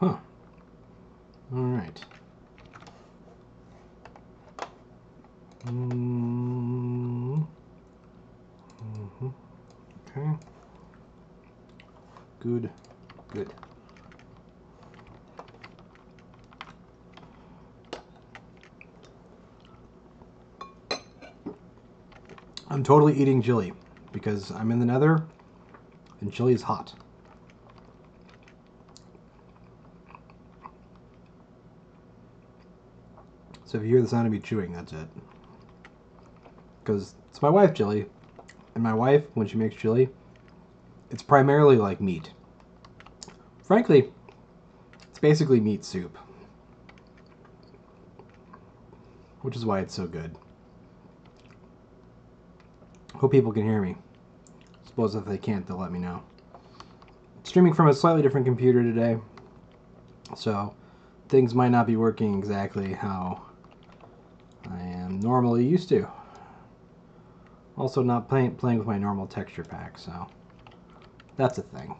Huh. Alright. Okay. Good. Good. I'm totally eating chili because I'm in the Nether and chili is hot. So if you hear the sound of me chewing, that's it. Because it's my wife, chili. And my wife, when she makes chili, it's primarily like meat. Frankly, it's basically meat soup. Which is why it's so good. Hope people can hear me. Suppose if they can't, they'll let me know. Streaming from a slightly different computer today. So things might not be working exactly how I am normally used to. Also not playing with my normal texture pack, so that's a thing.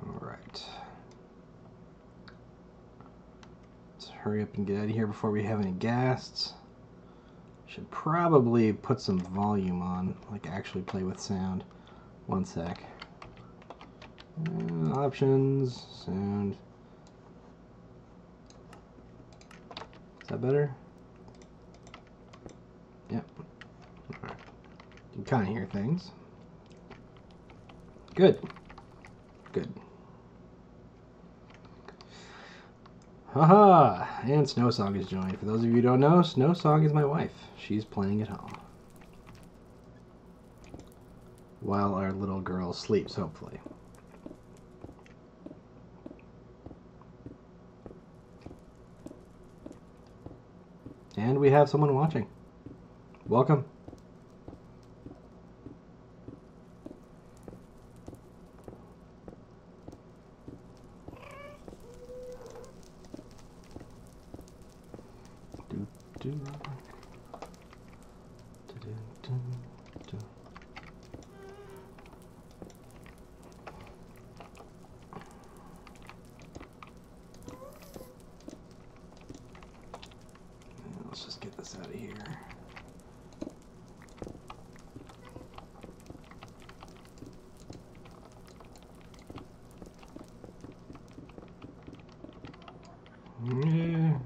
Alright. Let's hurry up and get out of here before we have any ghasts. Should probably put some volume on, like actually play with sound. One sec. Options, sound. Is that better? Yep. Alright. You can kind of hear things. Good. Good. Haha! And Snowsong is joined. For those of you who don't know, Snowsong is my wife. She's playing at home. While our little girl sleeps, hopefully. And we have someone watching. Welcome. Let's just get this out of here. Yeah.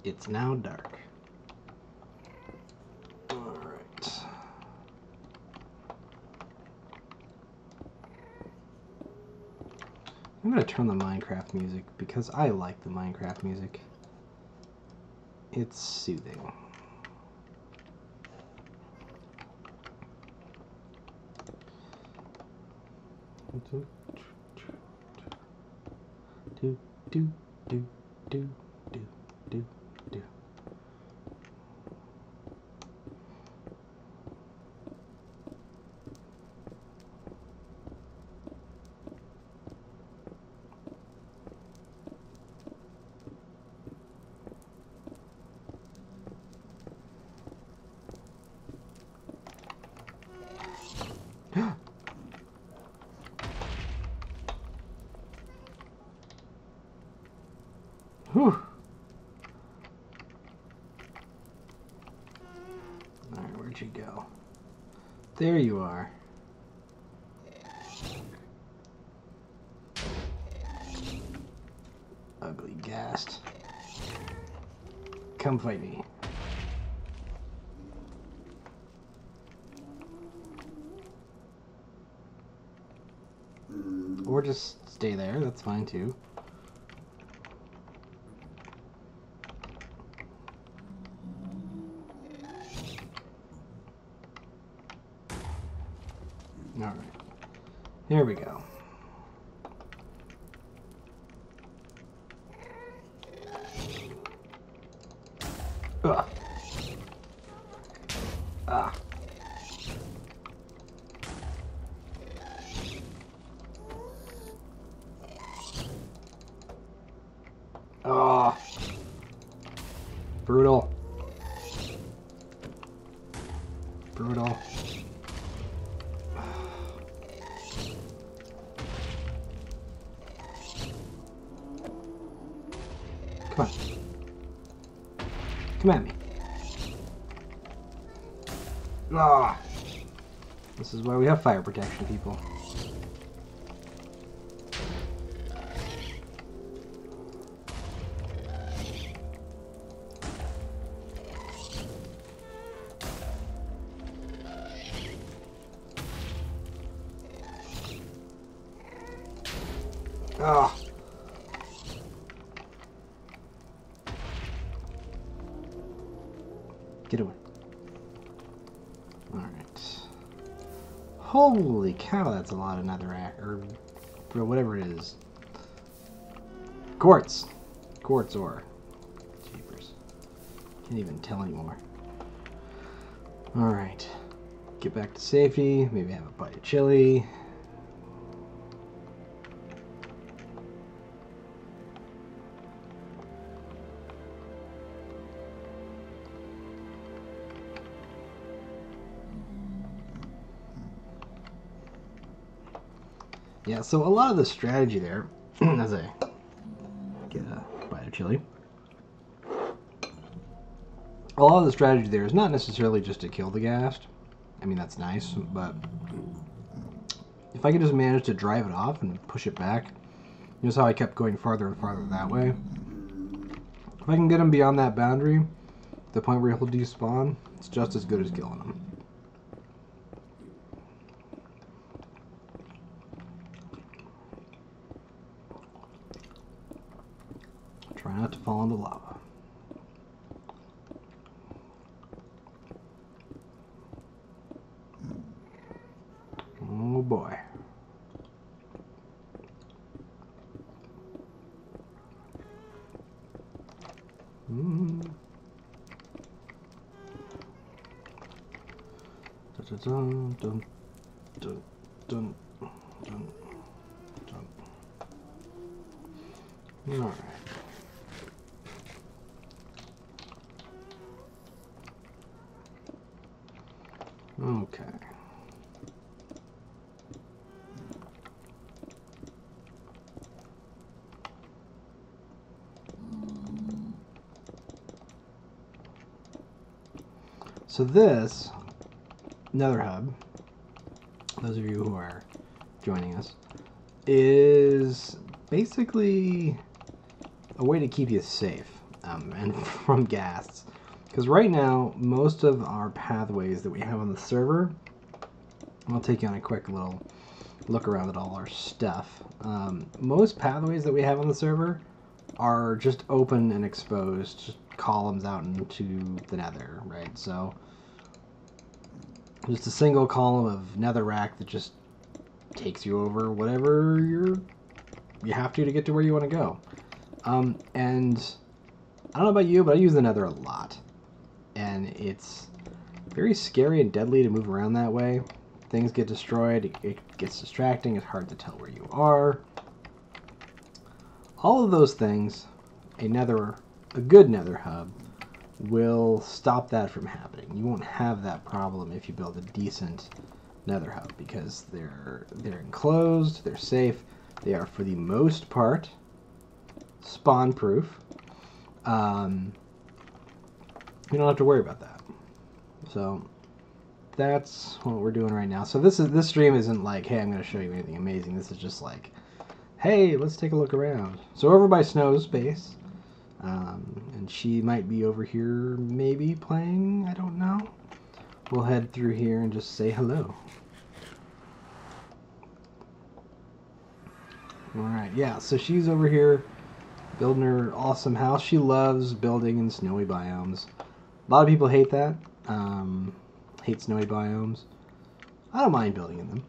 It's now dark. Alright. I'm gonna turn the Minecraft music because I like the Minecraft music. It's soothing. Do do do do do do do. Whew. Alright, where'd you go? There you are. Ugly ghast. Come fight me. Or just stay there, that's fine too. Alright. Here we go. Ugh. Ah. Brutal. Brutal. Come on. Come at me. Ah. This is why we have fire protection, people. Ah. Get away. Alright. Holy cow, that's a lot of netherrack, or whatever it is. Quartz. Quartz ore. Jeepers. Can't even tell anymore. Alright. Get back to safety. Maybe have a bite of chili. Yeah, so a lot of the strategy there, as I get a bite of chili, a lot of the strategy there is not necessarily just to kill the ghast. I mean, that's nice, but if I could just manage to drive it off and push it back, notice how I kept going farther and farther that way. If I can get him beyond that boundary, the point where he'll despawn, it's just as good as killing him. Try not to fall into lava. Oh boy. Dun, dun, dun, dun, dun, dun. All right. Okay. So this Nether Hub, those of you who are joining us, is basically a way to keep you safe and from ghasts. Because right now, most of our pathways that we have on the server, I'll take you on a quick little look around at all our stuff. Most pathways that we have on the server are just open and exposed, just columns out into the nether, right? So just a single column of netherrack that just takes you over whatever you have to get to where you want to go. And I don't know about you, but I use the nether a lot. And it's very scary and deadly to move around that way. Things get destroyed, it gets distracting, it's hard to tell where you are. All of those things, a good nether hub will stop that from happening. You won't have that problem if you build a decent nether hub, because they're enclosed, they're safe, they are for the most part spawn proof. You don't have to worry about that. So that's what we're doing right now. So this stream isn't like, hey, I'm going to show you anything amazing. This is just like, hey, let's take a look around. So over by Snow's base, and she might be over here maybe playing, I don't know. We'll head through here and just say hello. Alright, yeah, so she's over here building her awesome house. She loves building in snowy biomes. A lot of people hate that. Hate snowy biomes. I don't mind building in them.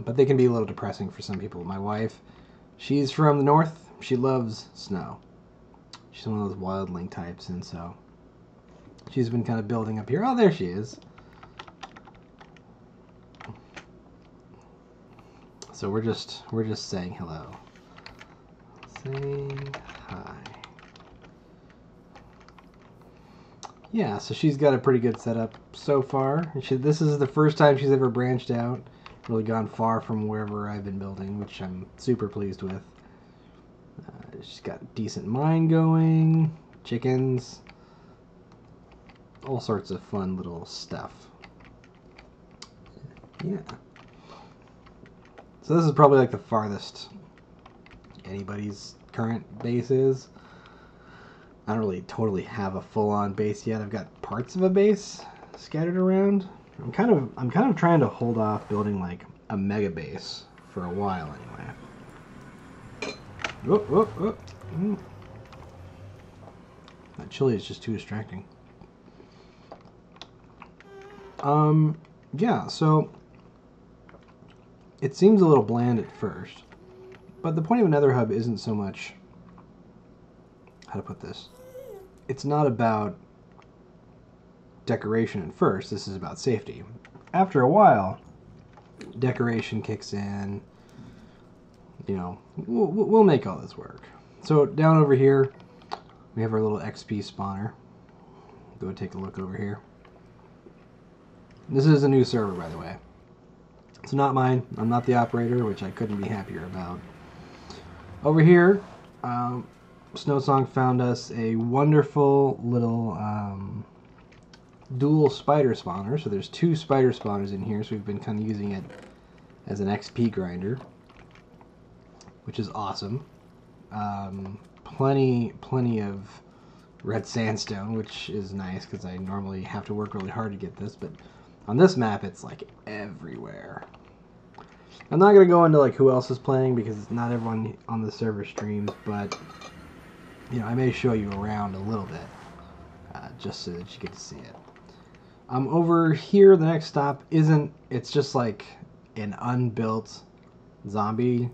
But they can be a little depressing for some people. My wife, she's from the north. She loves snow. She's one of those wildling types, and so she's been kind of building up here. Oh, there she is. So we're just saying hello. Saying hi. yeah, so she's got a pretty good setup so far. This is the first time she's ever branched out, really gone far from wherever I've been building, which I'm super pleased with. She's got a decent mine going, chickens, all sorts of fun little stuff. Yeah. So this is probably like the farthest anybody's current base is. I don't really totally have a full-on base yet. I've got parts of a base scattered around. I'm kind of trying to hold off building like a mega base for a while anyway. Oh. That chili is just too distracting. Yeah, so it seems a little bland at first, but the point of a Nether Hub isn't so much, how to put this, it's not about decoration at first, this is about safety. After a while, decoration kicks in, you know, we'll make all this work. So down over here, we have our little XP spawner. Go take a look over here. This is a new server, by the way. It's not mine. I'm not the operator, which I couldn't be happier about. Over here, Snowsong found us a wonderful little dual spider spawner. So there's 2 spider spawners in here, so we've been kind of using it as an XP grinder, which is awesome. Plenty of red sandstone, which is nice because I normally have to work really hard to get this, but on this map it's like everywhere. I'm not going to go into like who else is playing because not everyone on the server streams, but you know, I may show you around a little bit just so that you get to see it. Over here, the next stop it's just like an unbuilt zombie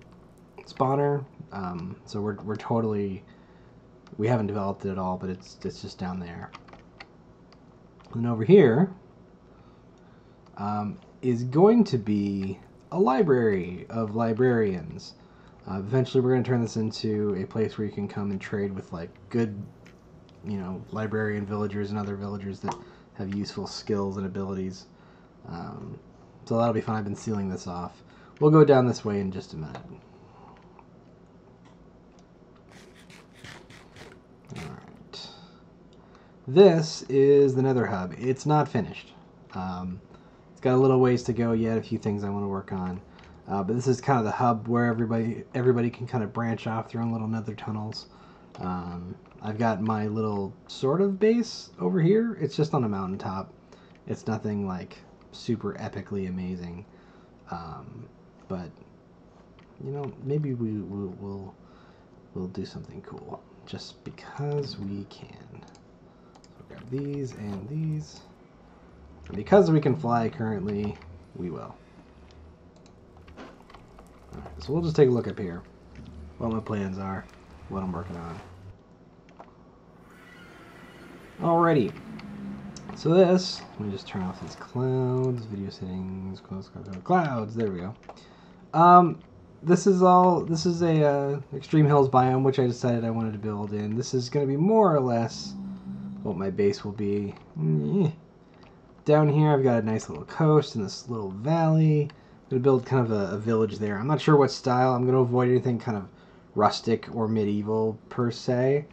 spawner. So we're totally, we haven't developed it at all, but it's just down there. And over here is going to be a library of librarians. Eventually we're going to turn this into a place where you can come and trade with like good, you know, librarian villagers and other villagers that have useful skills and abilities. So that'll be fun. I've been sealing this off. We'll go down this way in just a minute. Alright. This is the Nether Hub. It's not finished. It's got a little ways to go yet, a few things I want to work on. But this is kind of the hub where everybody can kind of branch off their own little nether tunnels. I've got my little sort of base over here. It's just on a mountaintop. It's nothing like super epically amazing. But you know, maybe we'll do something cool just because we can. So grab these and these. And because we can fly currently, we will. Alright, so we'll just take a look up here. What my plans are, what I'm working on. Alrighty. So this, let me just turn off these clouds, video settings, clouds, there we go. This is a Extreme Hills biome, which I decided I wanted to build in. This is going to be more or less what my base will be. Down here I've got a nice little coast and this little valley. I'm going to build kind of a village there. I'm not sure what style. I'm going to avoid anything kind of rustic or medieval per se.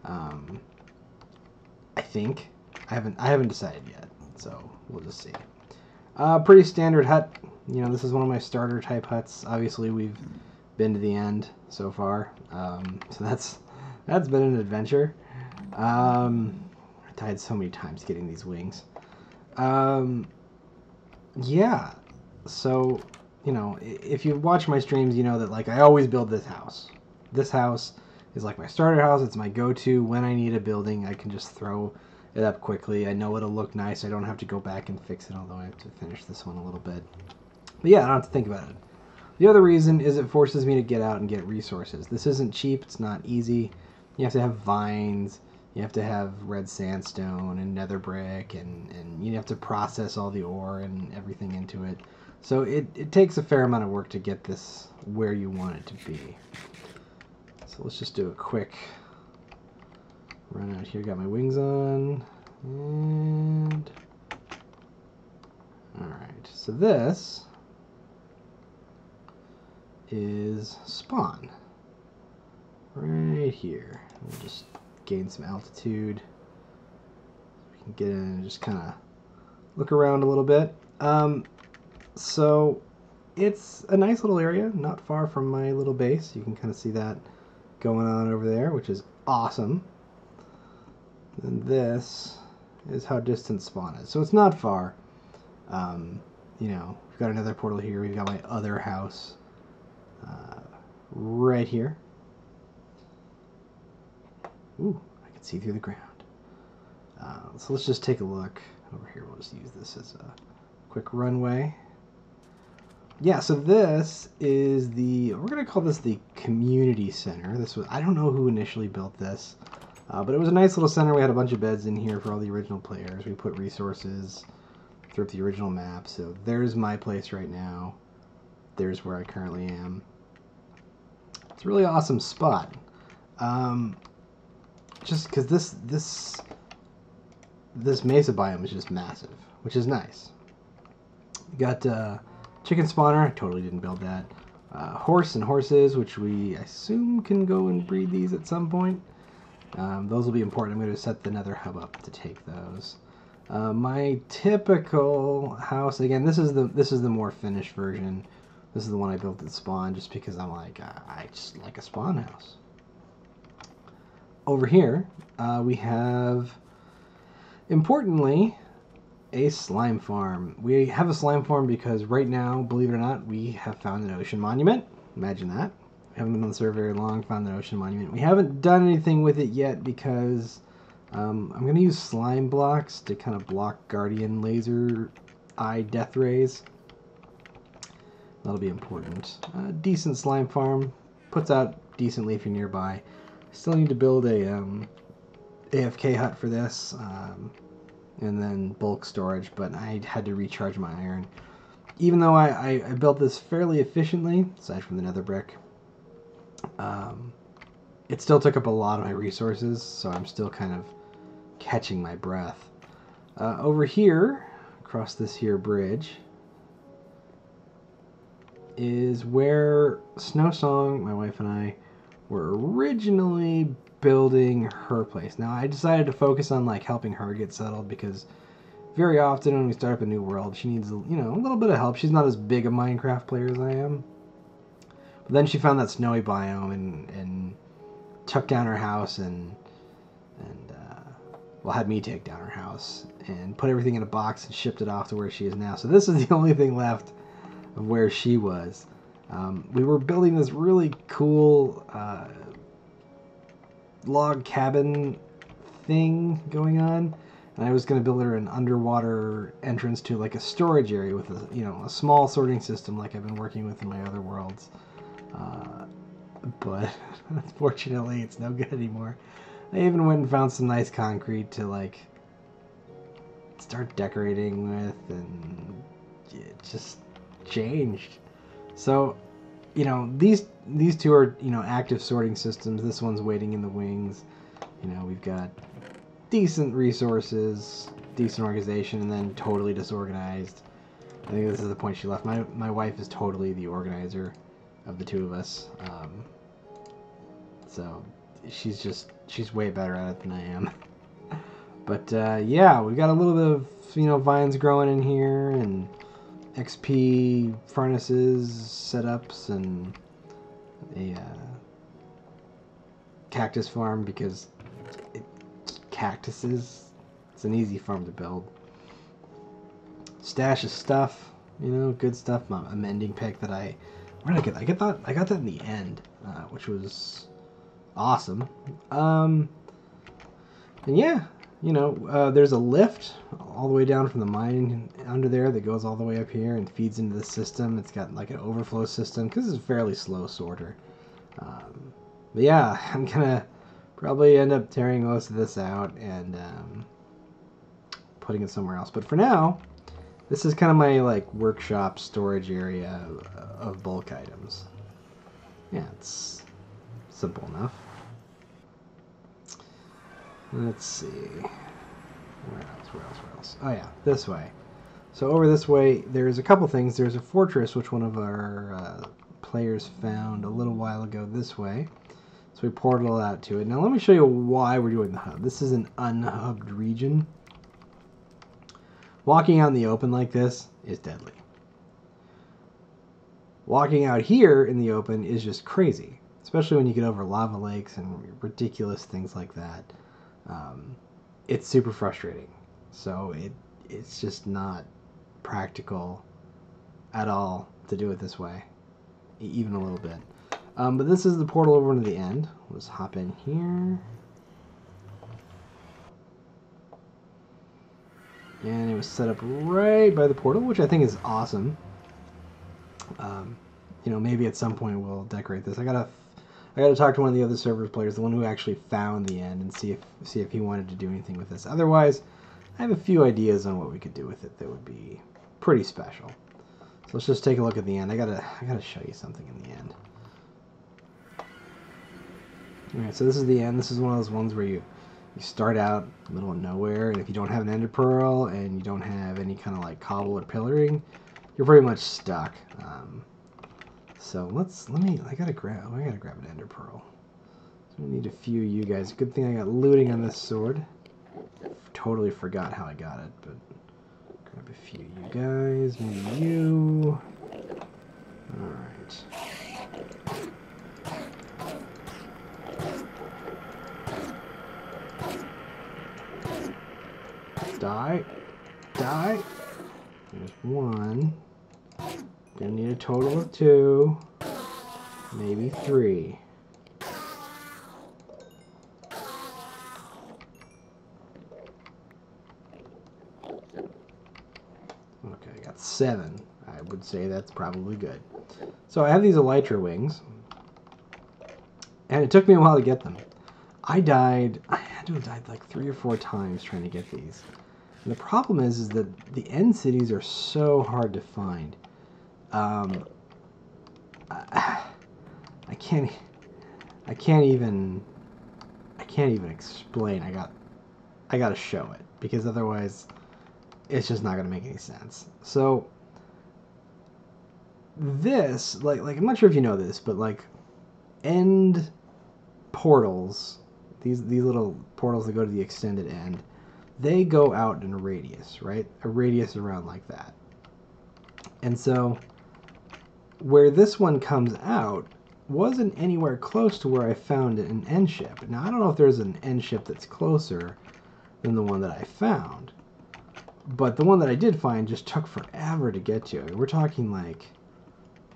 I think. I haven't decided yet, so we'll just see. Pretty standard hut. You know, this is one of my starter type huts. Obviously we've been to the end so far. So that's been an adventure. I died so many times getting these wings. Yeah, so, you know, if you watch my streams, you know that, like, I always build this house. This house is like my starter house. It's my go-to. When I need a building, I can just throw it up quickly. I know it'll look nice. I don't have to go back and fix it, although I have to finish this one a little bit. But yeah, I don't have to think about it. The other reason is it forces me to get out and get resources. This isn't cheap. It's not easy. You have to have vines. You have to have red sandstone and nether brick, and you have to process all the ore and everything into it. So it takes a fair amount of work to get this where you want it to be. So let's just do a quick run out here. Got my wings on. And alright, so this is spawn. Right here. We'll just gain some altitude. We can get in and just kind of look around a little bit. So it's a nice little area, not far from my little base. You can kind of see that going on over there, which is awesome. And this is how distant spawn is. So it's not far. You know, we've got another portal here. We've got my other house right here. Ooh, I can see through the ground. So let's just take a look over here. We'll just use this as a quick runway. Yeah, so this is we're going to call this the community center. This was, I don't know who initially built this, but it was a nice little center. We had a bunch of beds in here for all the original players. We put resources throughout the original map. So there's my place right now. There's where I currently am. It's a really awesome spot. Just because this mesa biome is just massive, which is nice. We got chicken spawner. I totally didn't build that. Horse and horses, which I assume can go and breed these at some point. Those will be important. I'm going to set the Nether Hub up to take those. My typical house, again, this is the more finished version. This is the one I built at spawn, just because I'm like, I just like a spawn house. Over here, we have, importantly, a slime farm. We have a slime farm because right now, believe it or not, we have found an ocean monument. Imagine that. We haven't been on the server very long, found an ocean monument. We haven't done anything with it yet because I'm going to use slime blocks to kind of block guardian laser eye death rays. That'll be important. Decent slime farm. Puts out decently if you're nearby. Still need to build a AFK hut for this. And then bulk storage, but I had to recharge my iron. Even though I built this fairly efficiently, aside from the nether brick, it still took up a lot of my resources, so I'm still kind of catching my breath. Over here, across this here bridge, is where Snowsong, my wife, and I were originally building her place. Now I decided to focus on like helping her get settled because very often when we start up a new world, she needs, you know, a little bit of help. She's not as big a Minecraft player as I am. But then she found that snowy biome and took down her house and well, had me take down her house and put everything in a box and shipped it off to where she is now. So this is the only thing left of where she was. We were building this really cool log cabin thing going on, and I was going to build her an underwater entrance to like a storage area with a small sorting system like I've been working with in my other worlds. But unfortunately, it's no good anymore. I even went and found some nice concrete to like start decorating with, and it just changed. So, you know, these two are, you know, active sorting systems. This one's waiting in the wings. You know, we've got decent resources, decent organization, and then totally disorganized. I think this is the point she left. My wife is totally the organizer of the two of us. So she's way better at it than I am. But yeah, we've got a little bit of, you know, vines growing in here and XP furnaces, setups, and a cactus farm because cactuses, it's an easy farm to build. Stash of stuff, you know, good stuff. A mending pick that where did I get that? I got that in the end, which was awesome. And yeah, you know, there's a lift all the way down from the mine under there that goes all the way up here and feeds into the system. It's got like an overflow system because it's a fairly slow sorter. But yeah, I'm gonna probably end up tearing most of this out and putting it somewhere else. But for now, this is kind of my like workshop storage area of bulk items. Yeah, it's simple enough. Let's see. Where else? Oh yeah, this way. So over this way, there's a couple things. There's a fortress, which one of our players found a little while ago this way. So we portal out to it. Now let me show you why we're doing the hub. This is an unhubbed region. Walking out in the open like this is deadly. Walking out here in the open is just crazy, especially when you get over lava lakes and ridiculous things like that. It's super frustrating. So it's just not practical at all to do it this way, even a little bit. But this is the portal over to the end. Let's hop in here. And it was set up right by the portal, which I think is awesome. You know, maybe at some point we'll decorate this. I gotta talk to one of the other servers players, the one who actually found the end, and see if he wanted to do anything with this. Otherwise, I have a few ideas on what we could do with it that would be pretty special. So let's just take a look at the end. I gotta show you something in the end. Alright, so this is the end. This is one of those ones where you start out in the middle of nowhere, and if you don't have an ender pearl and you don't have any kind of like cobble or pillaring, you're pretty much stuck. So I gotta grab an ender pearl. So we need a few of you guys. Good thing I got looting on this sword. Totally forgot how I got it, but grab a few of you guys. Maybe you. Alright. Die. There's one. Gonna need a total of 2. Maybe 3. Okay, I got 7. I would say that's probably good. So I have these elytra wings, and it took me a while to get them. I had to have died like 3 or 4 times trying to get these. And the problem is that the end cities are so hard to find. I can't even explain. I gotta show it, because otherwise it's just not gonna make any sense. So this, like I'm not sure if you know this, but like end portals, these little portals that go to the extended end, they go out in a radius, right? A radius around like that. And so where this one comes out wasn't anywhere close to where I found an end ship. Now, I don't know if there's an end ship that's closer than the one that I found, but the one that I did find just took forever to get to. I mean, we're talking like,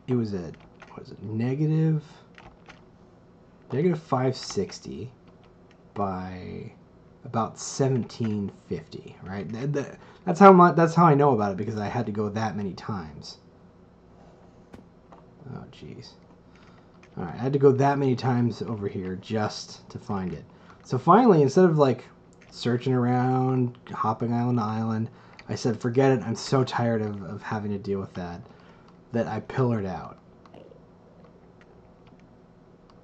it was at, what is it, negative 560 by about 1750, right? That's how I know about it, because I had to go that many times. Oh, jeez. Alright, I had to go that many times over here just to find it. So finally, instead of like searching around, hopping island to island, I said, forget it, I'm so tired of having to deal with that I pillared out.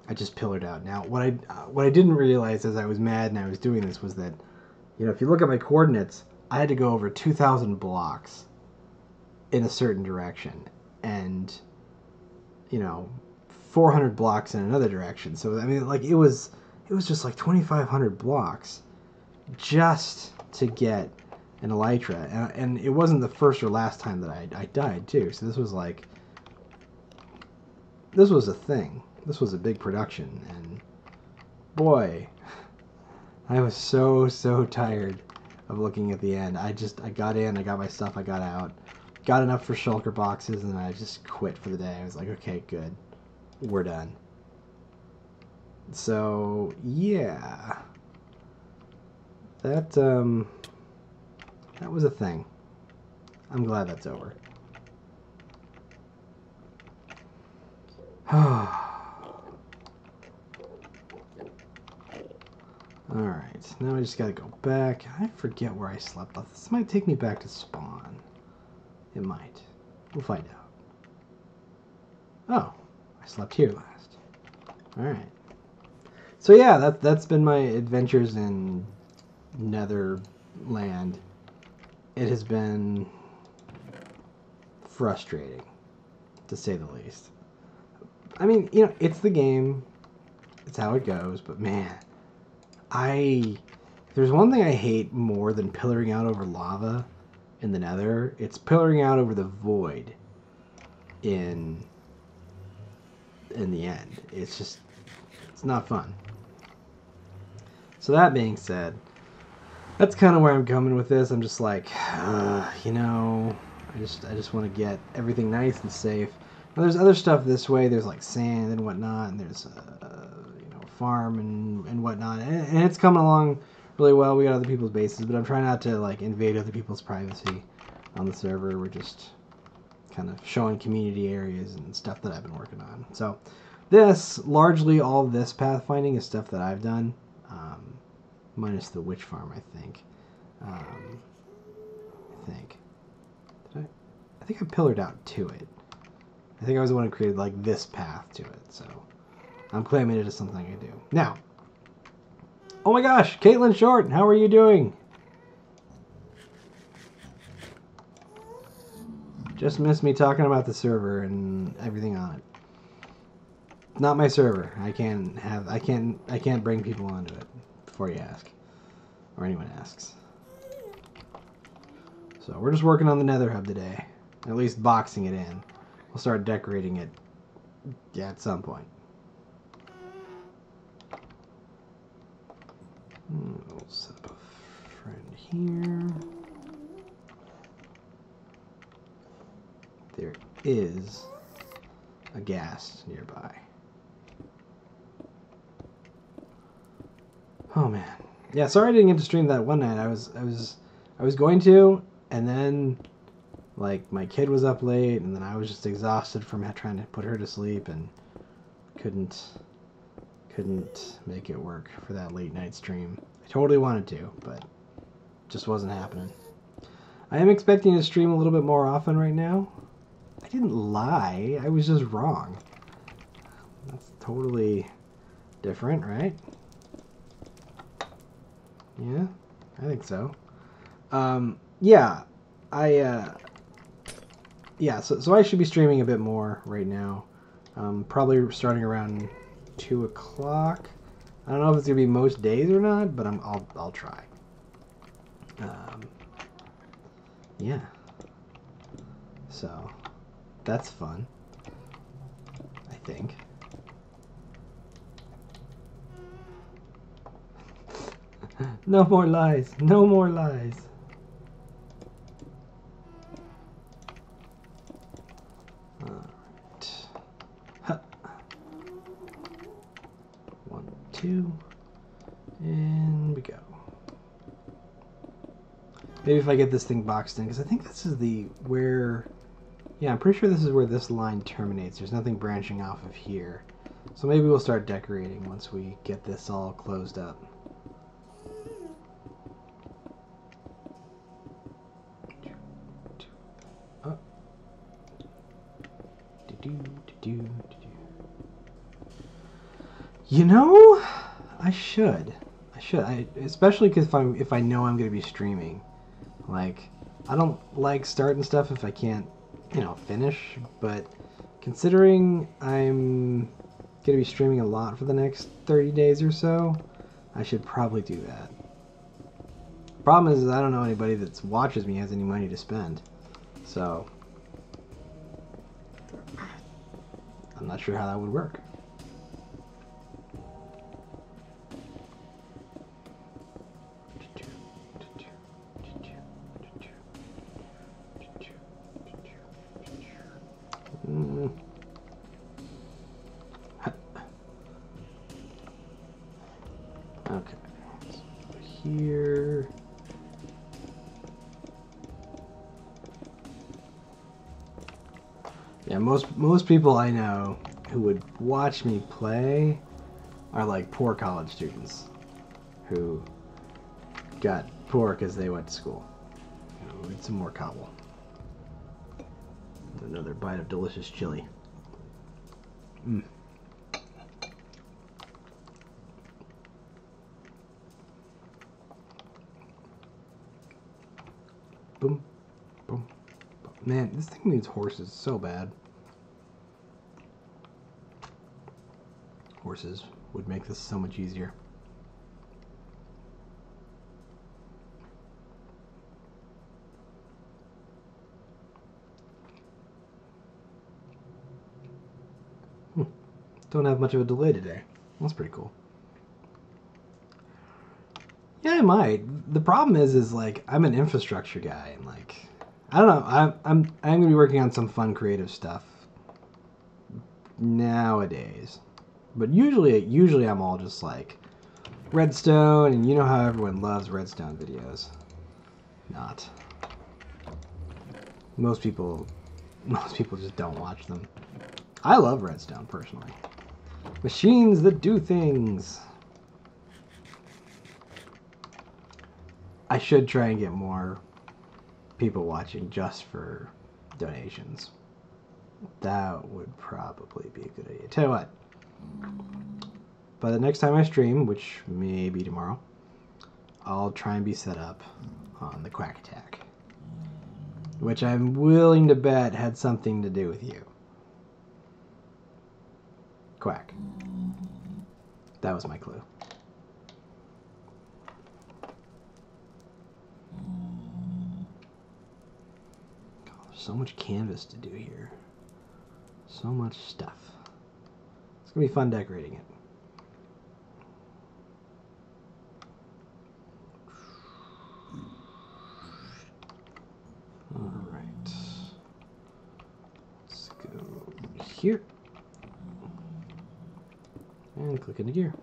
I just pillared out. Now, what I didn't realize as I was mad and I was doing this was that, you know, if you look at my coordinates, I had to go over 2,000 blocks in a certain direction, and, you know, 400 blocks in another direction. So I mean, like, it was just like 2,500 blocks just to get an elytra, and it wasn't the first or last time that I died too. So this was a thing. This was a big production, and boy, I was so tired of looking at the end. I got in, I got my stuff, I got out, got enough for shulker boxes, and I just quit for the day. I was like, okay, good, we're done. So yeah, that was a thing. I'm glad that's over. Alright, now I just gotta go back. I forget where I slept off. This might take me back to spawn. It might. We'll find out. Oh, I slept here last. Alright. So yeah, that's been my adventures in Nether land, it has been frustrating, to say the least. I mean, you know, it's the game. It's how it goes. But man, if there's one thing I hate more than pillaring out over lava in the Nether, it's pillaring out over the void in the end. It's not fun. So that being said, that's kind of where I'm coming with this. I'm just like, you know, I just want to get everything nice and safe. Now, there's other stuff this way. There's like sand and whatnot, and there's you know, farm and whatnot, and it's coming along really well. We got other people's bases, but I'm trying not to like invade other people's privacy on the server. We're just kind of showing community areas and stuff that I've been working on. So largely all of this pathfinding is stuff that I've done, minus the witch farm, I think. I think I pillared out to it. I think I was the one who created like this path to it, so I'm claiming it as something I do. Now, oh my gosh, Caitlin Short, how are you doing? Just missed me talking about the server and everything on it. Not my server. I can't bring people onto it before you ask, or anyone asks. So we're just working on the Nether Hub today, at least boxing it in. We'll start decorating it, yeah, at some point. We'll set up a friend here. There is a gas nearby. Oh man, yeah. Sorry I didn't get to stream that one night. I was going to, and then like my kid was up late, and then I was just exhausted from trying to put her to sleep, and couldn't make it work for that late night stream. I totally wanted to, but just wasn't happening. I am expecting to stream a little bit more often right now. I didn't lie. I was just wrong. That's totally different, right? Yeah, I think so. Yeah, yeah, so I should be streaming a bit more right now. Probably starting around 2 o'clock. I don't know if it's gonna be most days or not, but I'll try. Yeah. So that's fun, I think. No more lies. No more lies. Alright. Huh. 1, 2. And we go. Maybe if I get this thing boxed in, because I think this is where... Yeah, I'm pretty sure this is where this line terminates. There's nothing branching off of here. So maybe we'll start decorating once we get this all closed up. Oh. You know, I should. Especially because if I know I'm going to be streaming. Like, I don't like starting stuff if I can't, you know, finish, but considering I'm going to be streaming a lot for the next 30 days or so, I should probably do that. Problem is I don't know anybody that watches me has any money to spend, so I'm not sure how that would work. Okay, so here. Yeah, most people I know who would watch me play are like poor college students who got poor because they went to school. You know, need some more cobble. Another bite of delicious chili. Mm. Boom. Boom. Boom. Man, this thing needs horses so bad. Horses would make this so much easier. Don't have much of a delay today. That's pretty cool. Yeah, I might. The problem is like I'm an infrastructure guy, and like I don't know. I'm gonna be working on some fun creative stuff nowadays, but usually I'm all just like redstone, and you know how everyone loves redstone videos. Not. Most people just don't watch them. I love redstone personally. Machines that do things. I should try and get more people watching just for donations. That would probably be a good idea. Tell you what, by the next time I stream, which may be tomorrow, I'll try and be set up on the Quack Attack, which I'm willing to bet had something to do with you. Quack. That was my clue. God, there's so much canvas to do here. So much stuff. It's gonna be fun decorating it. Alright. Let's go here. And click into gear.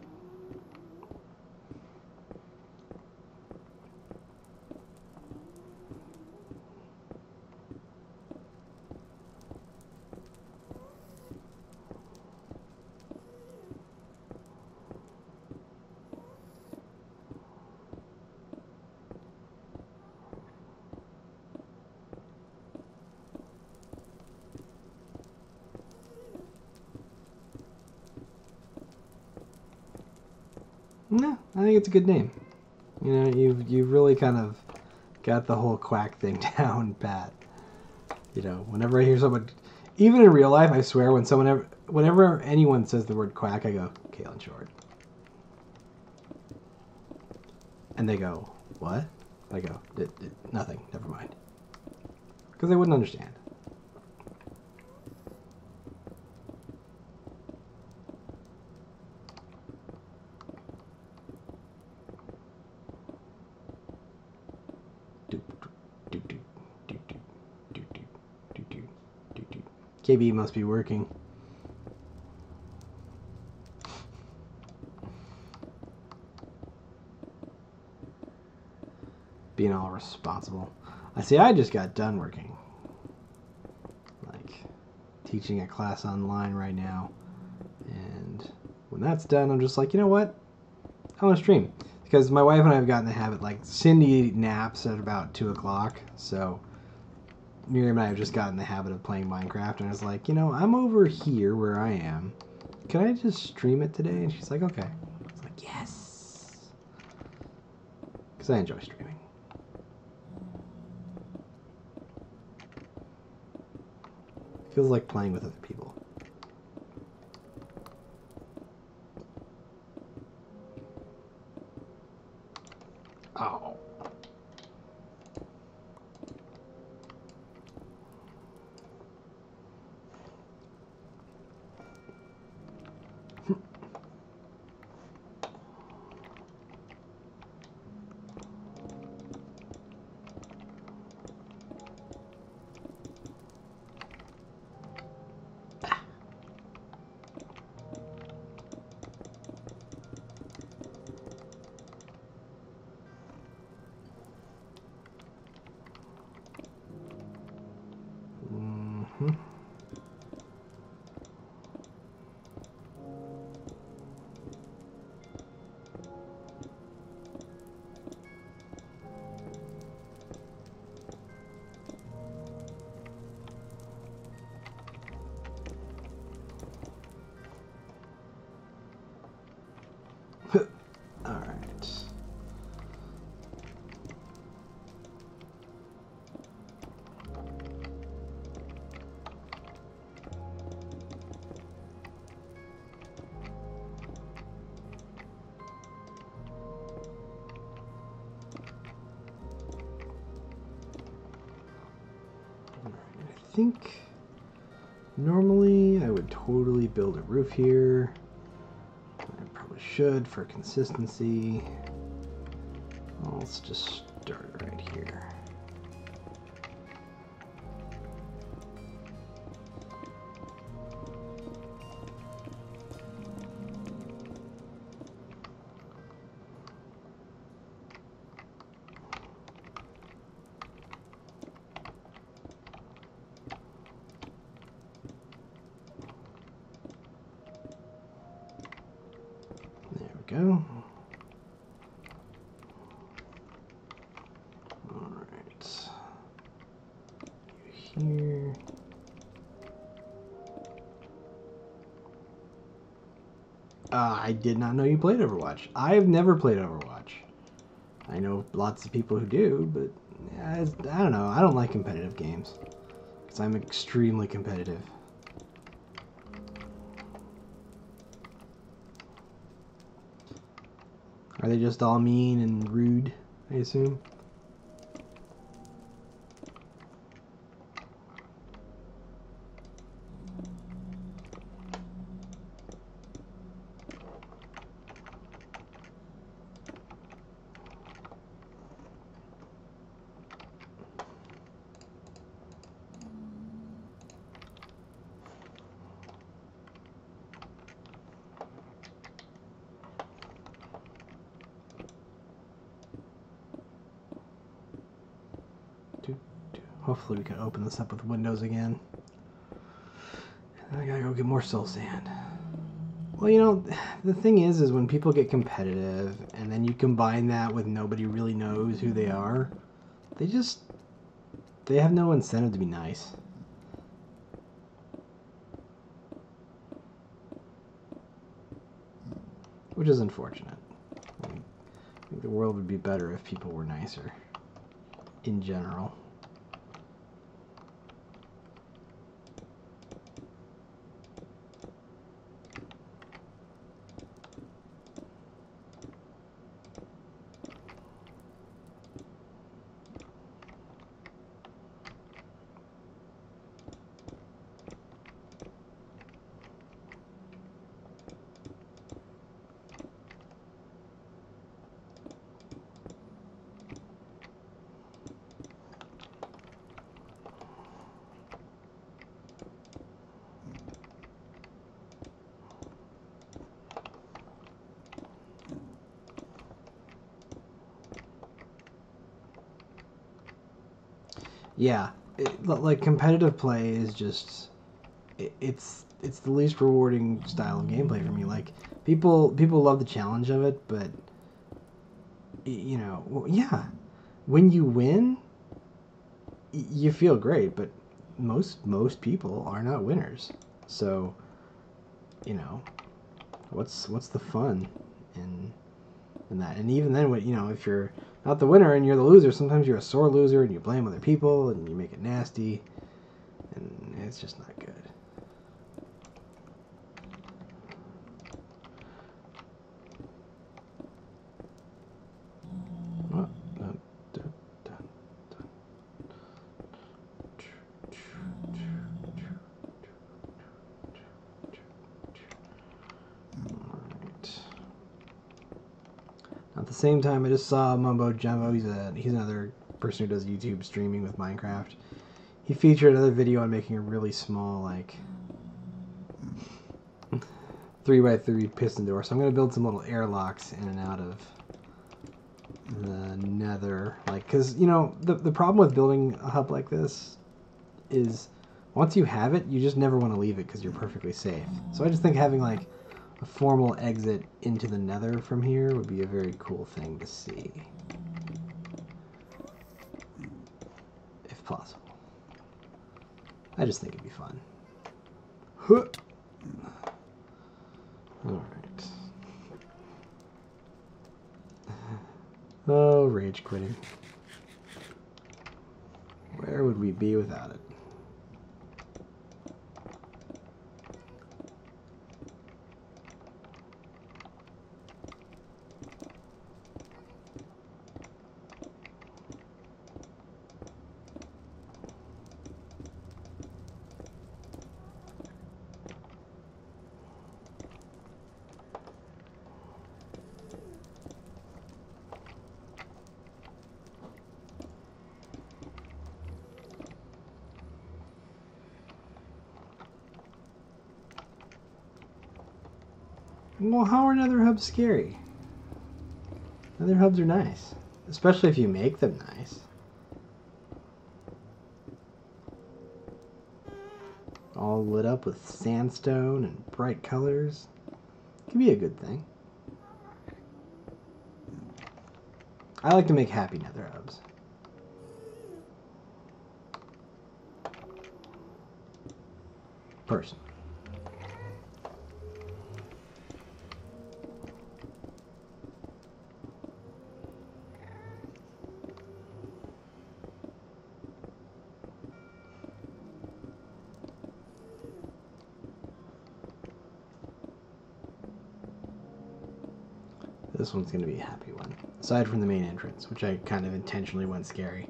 No, I think it's a good name. You know, you've really kind of got the whole quack thing down pat. You know, whenever I hear someone, even in real life, I swear, whenever anyone says the word quack, I go, Kalen Short. And they go, what? I go, nothing, never mind. Because they wouldn't understand. KB must be working. Being all responsible. I just got done working. Like, teaching a class online right now. And when that's done, I'm just like, you know what? I want to stream. Because my wife and I have gotten the habit, like, Cindy naps at about 2 o'clock, so Miriam and I have just gotten the habit of playing Minecraft, and I was like, you know, I'm over here where I am. Can I just stream it today? And she's like, okay. I was like, yes. Because I enjoy streaming. Feels like playing with other people. Oh. think normally I would totally build a roof here. I probably should for consistency. Well, let's just start right here. Go. All right. Here. I did not know you played Overwatch. I've never played Overwatch. I know lots of people who do, but I don't know. I don't like competitive games because I'm extremely competitive. Are they just all mean and rude, I assume? Hopefully we can open this up with windows again. I gotta go get more soul sand. Well, you know, the thing is when people get competitive and then you combine that with nobody really knows who they are, they have no incentive to be nice. Which is unfortunate. I think the world would be better if people were nicer in general. Yeah, like competitive play is just it's the least rewarding style of gameplay for me. Like people love the challenge of it, but you know, yeah, when you win, you feel great, but most people are not winners. So, you know, what's the fun in that? And even then, you know, if you're not the winner and you're the loser, sometimes you're a sore loser and you blame other people and you make it nasty, and it's just not good. At the same time, I just saw Mumbo Jumbo. He's another person who does YouTube streaming with Minecraft. He featured another video on making a really small, like 3x3 piston door. So I'm gonna build some little airlocks in and out of the Nether, like, because you know the problem with building a hub like this is once you have it, you just never want to leave it because you're perfectly safe. So I just think having like a formal exit into the Nether from here would be a very cool thing to see, if possible. I just think it'd be fun. Alright. Oh, rage quitting. Where would we be without it? Well, how are Nether Hubs scary? Nether Hubs are nice. Especially if you make them nice. All lit up with sandstone and bright colors. Can be a good thing. I like to make happy Nether Hubs. Person. This one's going to be a happy one. Aside from the main entrance, which I kind of intentionally went scary.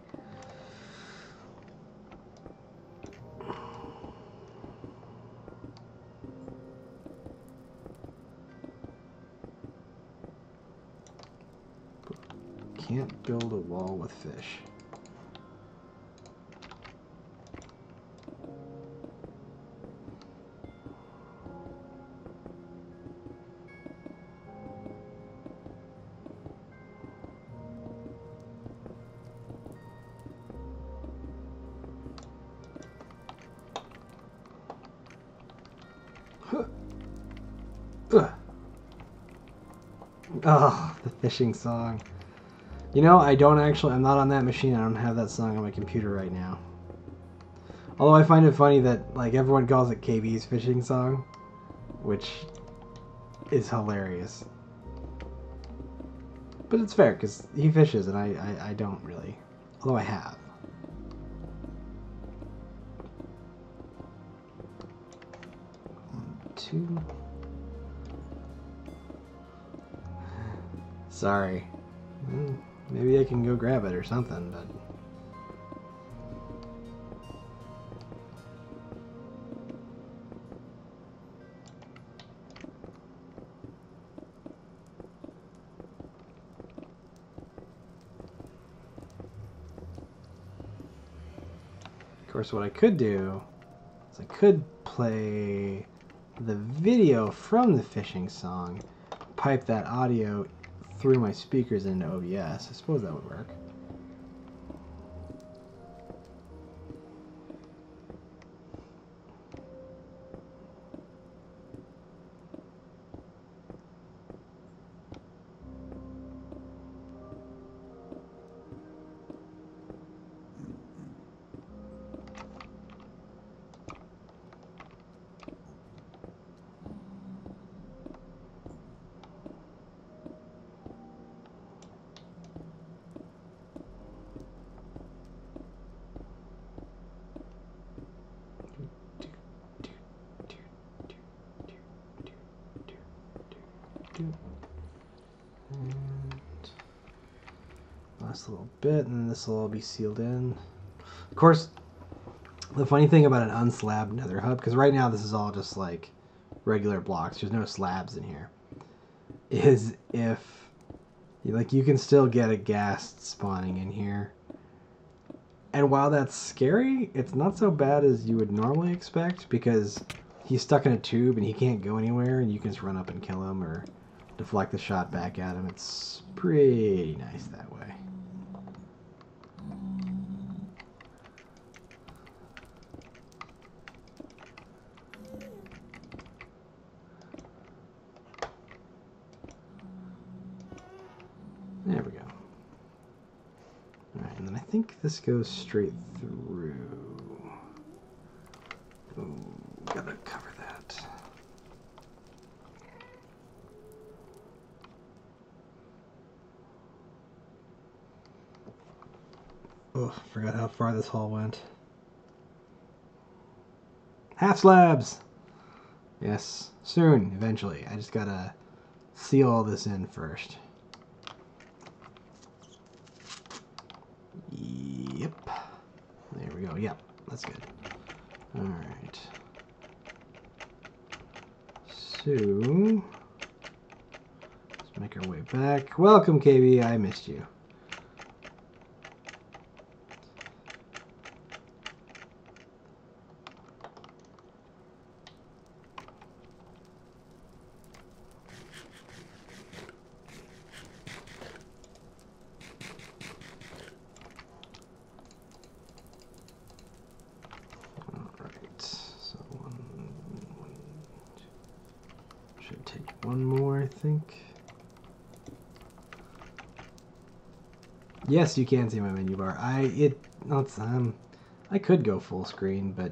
Can't build a wall with fish. Oh, the fishing song. You know, I'm not on that machine. I don't have that song on my computer right now. Although I find it funny that, like, everyone calls it KB's fishing song, which is hilarious. But it's fair, because he fishes, and I don't really. Although I have. One, two. Sorry. Maybe I can go grab it or something, but... Of course, what I could do is I could play the video from the fishing song, pipe that audio through my speakers into OBS. I suppose that would work. And last little bit, and then this will all be sealed in. Of course, the funny thing about an unslabbed Nether Hub, because right now this is all just like regular blocks, there's no slabs in here, is if you can still get a ghast spawning in here. And while that's scary, it's not so bad as you would normally expect, because he's stuck in a tube and he can't go anywhere, and you can just run up and kill him or deflect the shot back at him. It's pretty nice that way. There we go. Alright, and then I think this goes straight through. Ooh, gotta cover that. Oh, forgot how far this hall went. Half slabs! Yes, soon, eventually. I just gotta seal all this in first. Yep. There we go. Yep, that's good. Alright. So, let's make our way back. Welcome, KB. I missed you. one more, I think. Yes, you can see my menu bar. I could go full screen, but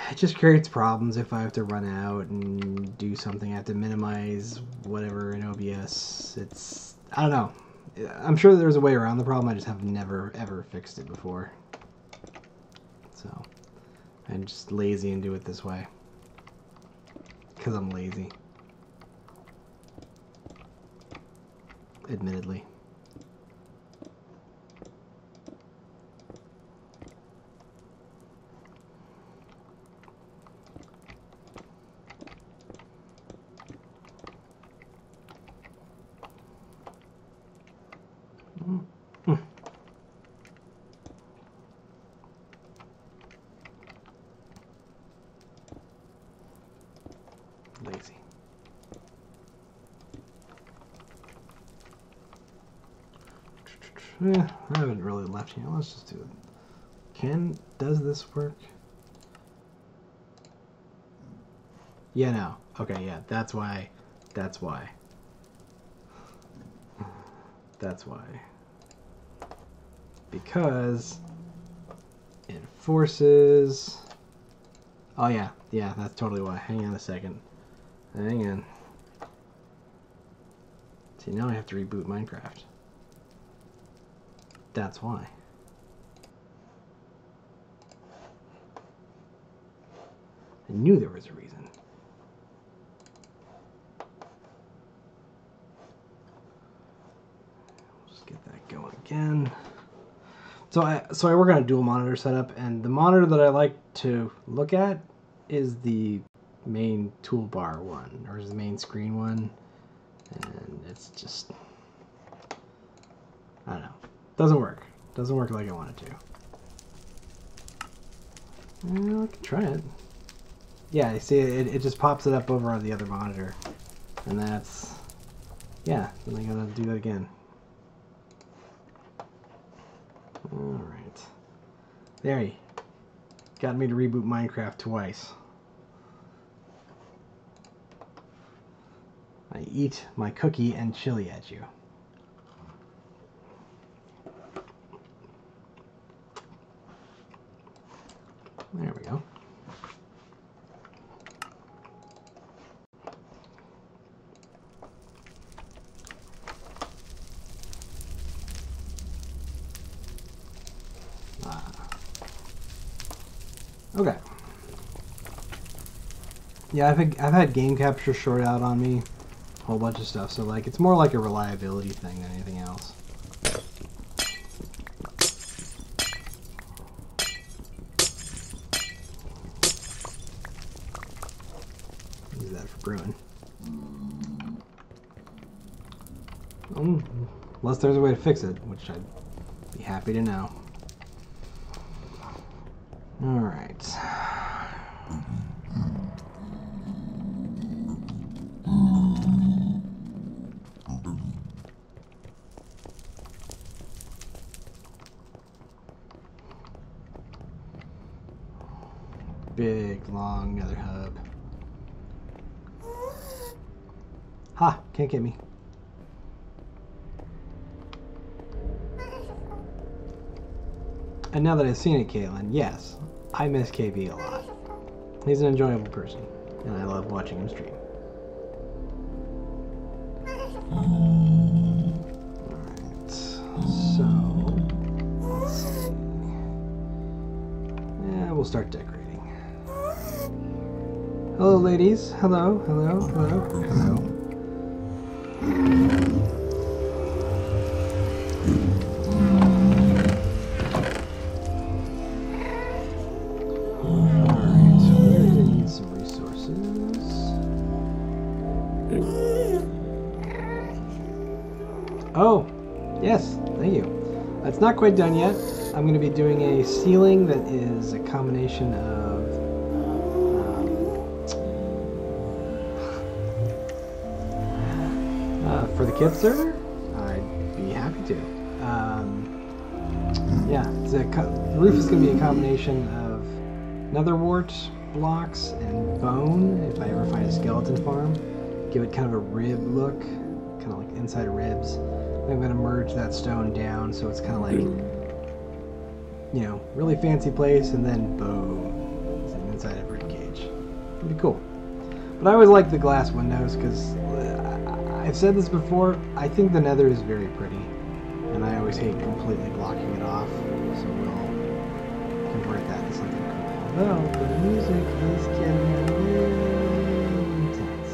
it just creates problems if I have to run out and do something. I have to minimize whatever in OBS. I don't know. I'm sure there's a way around the problem. I just have never ever fixed it before. So I'm just lazy and do it this way. Because I'm lazy. Admittedly. Lazy. I haven't really left here. Let's just do it. Does this work? Yeah, no. Okay, yeah, that's why. That's why. That's why. Because it forces... Oh yeah, that's totally why. Hang on a second. Hang on. See, now I have to reboot Minecraft. That's why. I knew there was a reason. Just get that going again. So I work on a dual monitor setup, and the monitor that I like to look at is the main toolbar one, or is the main screen one, and it's just, I don't know, doesn't work like I want it to. Well, I can try it. Yeah, you see it just pops it up over on the other monitor, and that's, yeah, then I gotta do that again. Alright, there you got me to reboot Minecraft twice. I eat my cookie and chili at you. There we go. Okay. Yeah, I've had game capture short out on me, a whole bunch of stuff. So like, it's more like a reliability thing than anything else. Use that for brewing. Unless there's a way to fix it, which I'd be happy to know. All right. Big, long Nether Hub. Ha! Can't get me. And now that I've seen it, Caitlin, yes, I miss KB a lot. He's an enjoyable person, and I love watching him stream. Alright, so, let's see. Yeah, we'll start decorating. Hello, ladies. Hello, hello, hello, hello. Oh, yes, thank you. It's not quite done yet. I'm going to be doing a ceiling that is a combination of for the kids server. I'd be happy to. Yeah, the roof is going to be a combination of nether wart blocks and bone, if I ever find a skeleton farm. give it kind of a rib look, kind of like inside of ribs. I'm going to merge that stone down so it's kind of like, you know, really fancy place, and then boom, it's inside of a rib cage. It'd be cool. But I always like the glass windows because I've said this before, I think the Nether is very pretty, and I always hate completely blocking it off, so we'll convert that to something cool. Although the music is getting a little intense.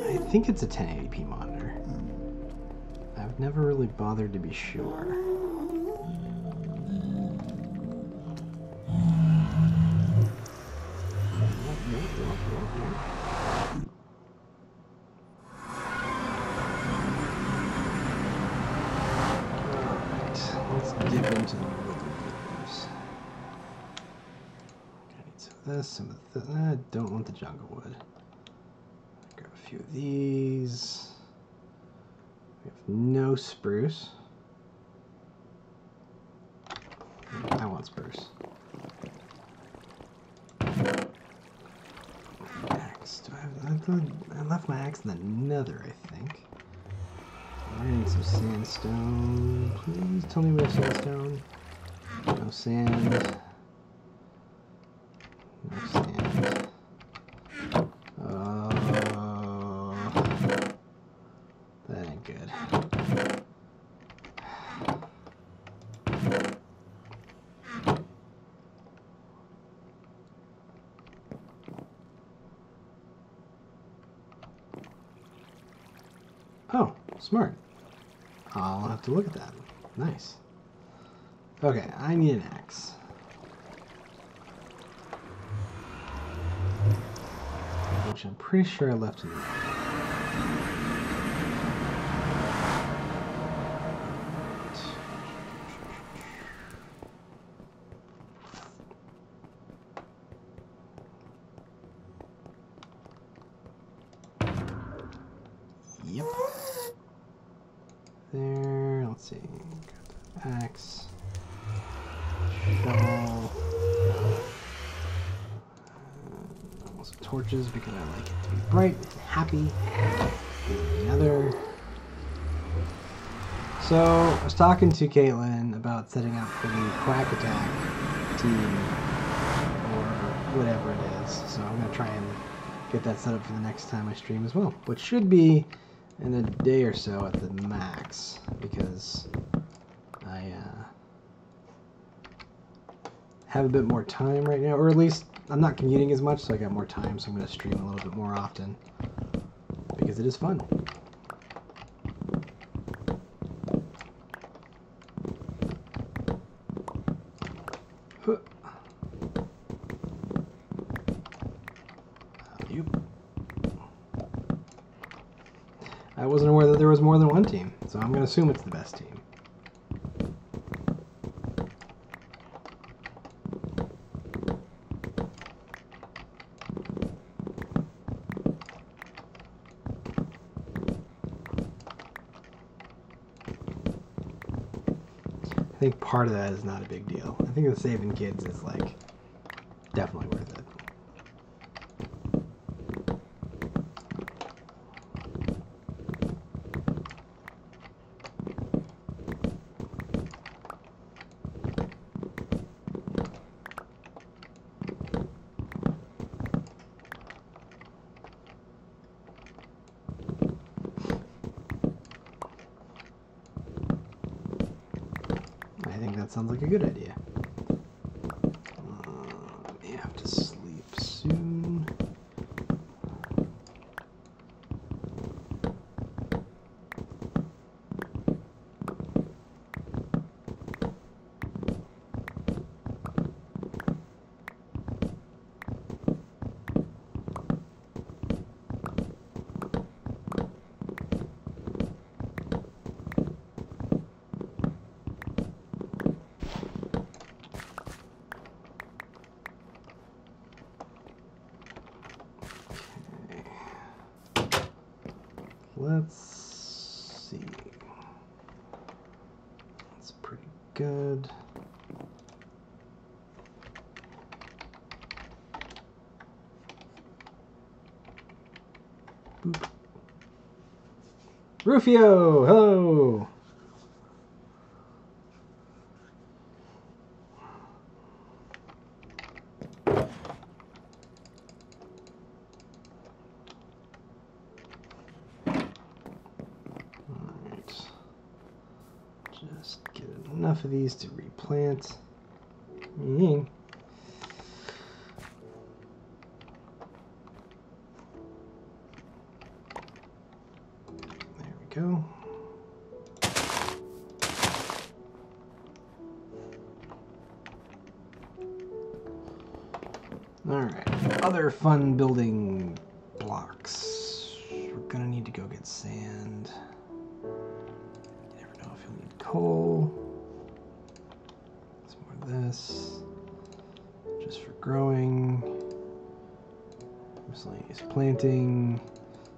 I think it's a 1080p monitor. I've never really bothered to be sure. Alright, let's dip into the wilderness. I need some of this, some of this. I don't want the jungle wood. Grab a few of these. We have no spruce. I want spruce. Axe. Do I have? I left my axe in the Nether, I think. I need some sandstone. Please tell me we have sandstone. No sand. No sand. That ain't good. Oh, smart. I'll have to look at that. Nice. Okay, I need an axe. Which I'm pretty sure I left in the Yep. There, let's see. Got the axe. Shovel. Some torches because I like it to be bright and happy. Another. So, I was talking to Caitlin about setting up for the Quack Attack team, or whatever it is. So I'm going to try and get that set up for the next time I stream as well, which should be in a day or so at the max, because I have a bit more time right now, or at least I'm not commuting as much, so I got more time, so I'm going to stream a little bit more often, because it is fun. I wasn't aware that there was more than one team, so I'm going to assume it's the best team. I think part of that is not a big deal. I think the saving kids is like definitely worth it. I think that sounds like a good idea. May have to sleep soon. Let's see. good. Boop. Rufio, hello. Just get enough of these to replant. There we go. Alright, other fun building blocks. We're gonna need to go get sand. You never know if you'll need coal. Some more of this. Just for growing. Miscellaneous planting.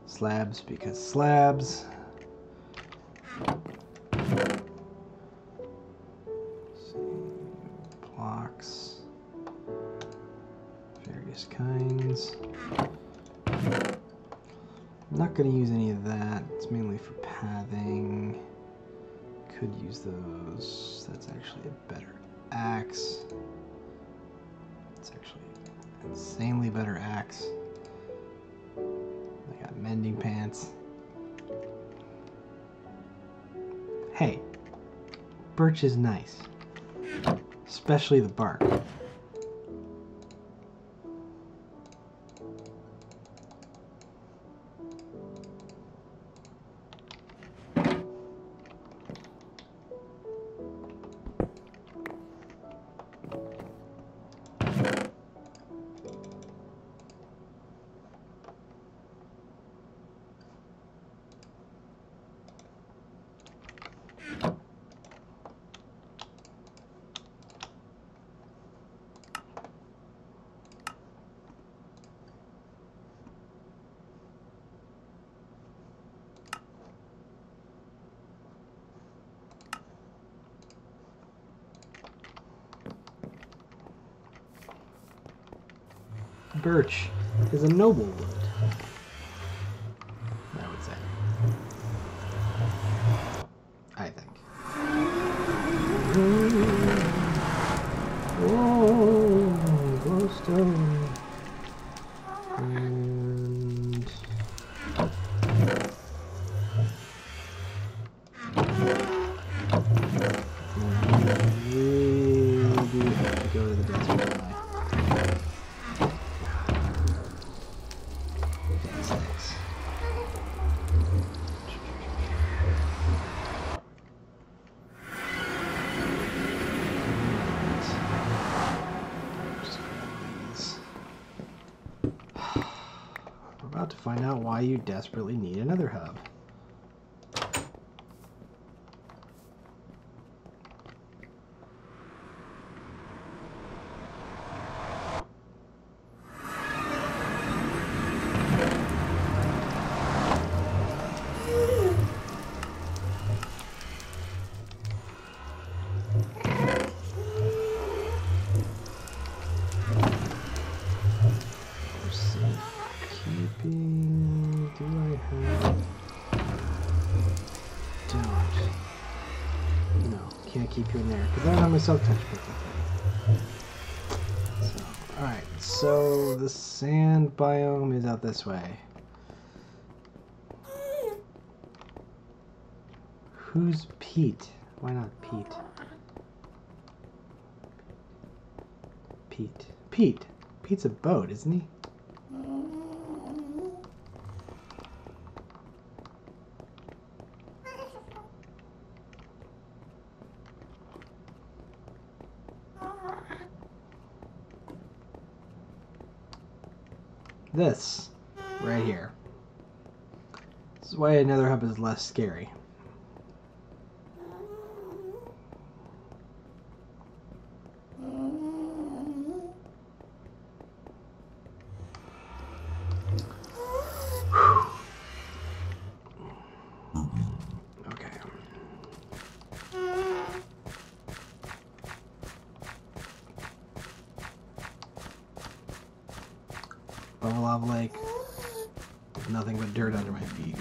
Slabs because slabs. Blocks. Various kinds. I'm not going to use any of that. It's mainly for pathing. Could use those. That's actually a better axe. It's actually an insanely better axe. I got mending pants. Hey, birch is nice. Especially the bark. Birch is a noble wood, I would say. I think. Oh, glowstone. And really do have to go to the desert. To find out why you desperately need a Nether Hub. Do I have... Don't. No, can't keep you in there because I don't have my self-touch picked up. So, alright, so the sand biome is out this way. Who's Pete? Why not Pete? Pete. Pete! Pete's a boat, isn't he? This, right here. This is why a Nether Hub is less scary. Okay. of a lava lake with nothing but dirt under my feet.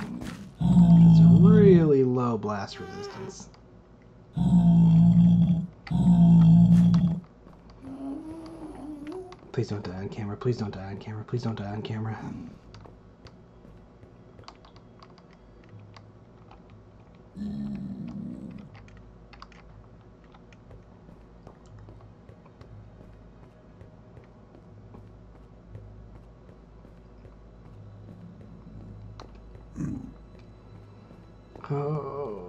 It's a really low blast resistance. Please don't die on camera. Please don't die on camera. Please don't die on camera. Oh.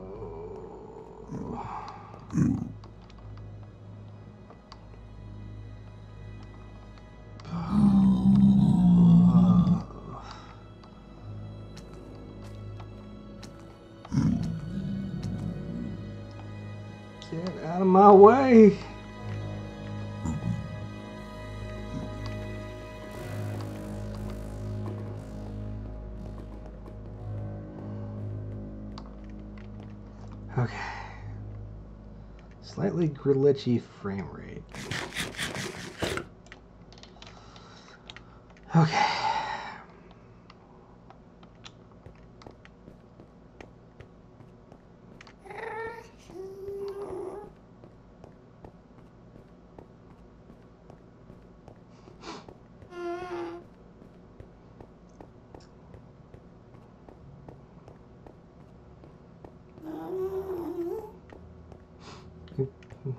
Get out of my way. Okay. Slightly glitchy frame rate. Okay.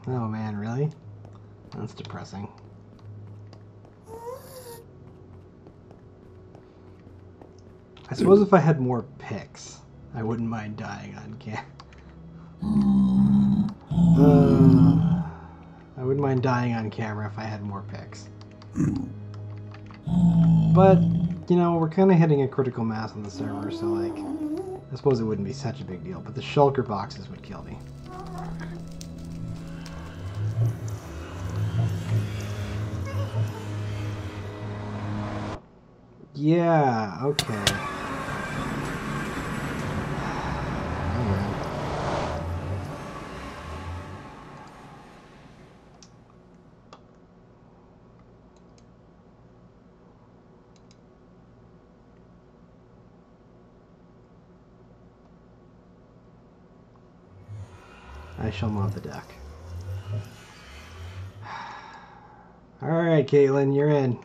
Oh man, really? That's depressing. I suppose if I had more picks, I wouldn't mind dying on camera. I wouldn't mind dying on camera if I had more picks. But, you know, we're kind of hitting a critical mass on the server, so like, I suppose it wouldn't be such a big deal, but the shulker boxes would kill me. Yeah, okay. I shall mount the deck. Alright, Caitlin, you're in.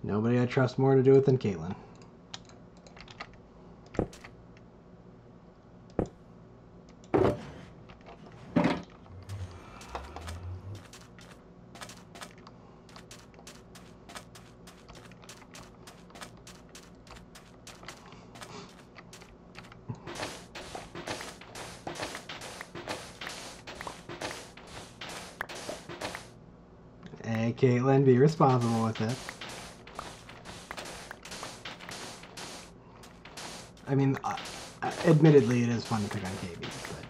Nobody I trust more to do it than Caitlin. Hey, Caitlin, be responsible with it. I mean, admittedly, it is fun to pick on KB, but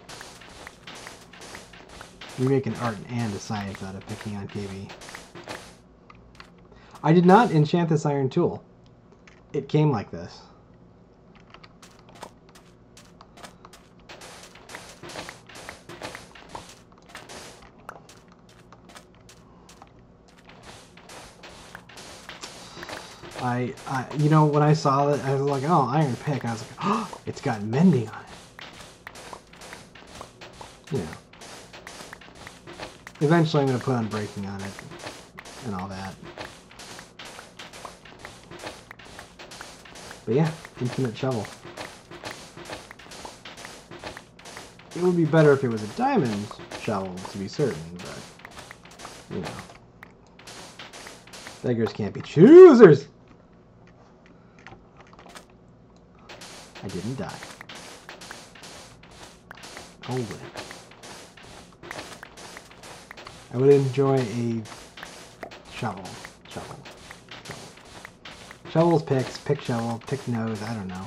we make an art and a science out of picking on KB. I did not enchant this iron tool. It came like this. You know, when I saw it, I was like, oh, iron pick. I was like, oh, it's got mending on it. You know. Eventually I'm going to put on breaking on it and all that. But yeah, infinite shovel. It would be better if it was a diamond shovel, to be certain, but, you know. Beggars can't be choosers! I didn't die. Oh, well. I would enjoy a shovel. Shovels, picks, pick shovel, pick nose, I don't know.